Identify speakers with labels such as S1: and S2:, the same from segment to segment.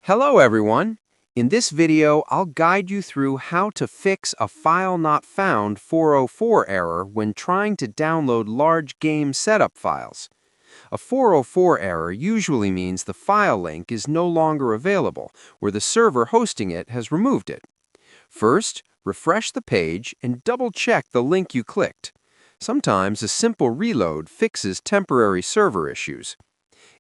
S1: Hello everyone! In this video, I'll guide you through how to fix a file not found 404 error when trying to download large game setup files. A 404 error usually means the file link is no longer available, where the server hosting it has removed it. First, refresh the page and double-check the link you clicked. Sometimes a simple reload fixes temporary server issues.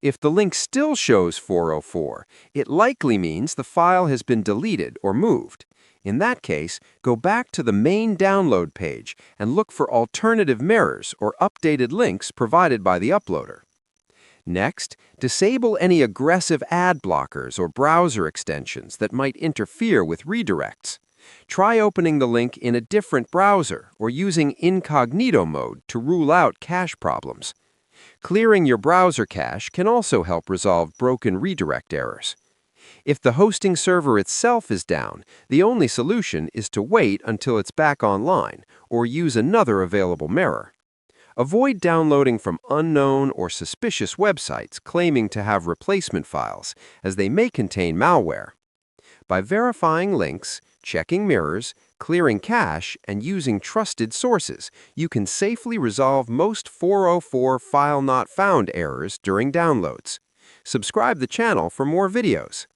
S1: If the link still shows 404, it likely means the file has been deleted or moved. In that case, go back to the main download page and look for alternative mirrors or updated links provided by the uploader. Next, disable any aggressive ad blockers or browser extensions that might interfere with redirects. Try opening the link in a different browser or using incognito mode to rule out cache problems. Clearing your browser cache can also help resolve broken redirect errors. If the hosting server itself is down, the only solution is to wait until it's back online or use another available mirror. Avoid downloading from unknown or suspicious websites claiming to have replacement files, as they may contain malware. By verifying links, checking mirrors, clearing cache, and using trusted sources, you can safely resolve most 404 file not found errors during downloads. Subscribe the channel for more videos.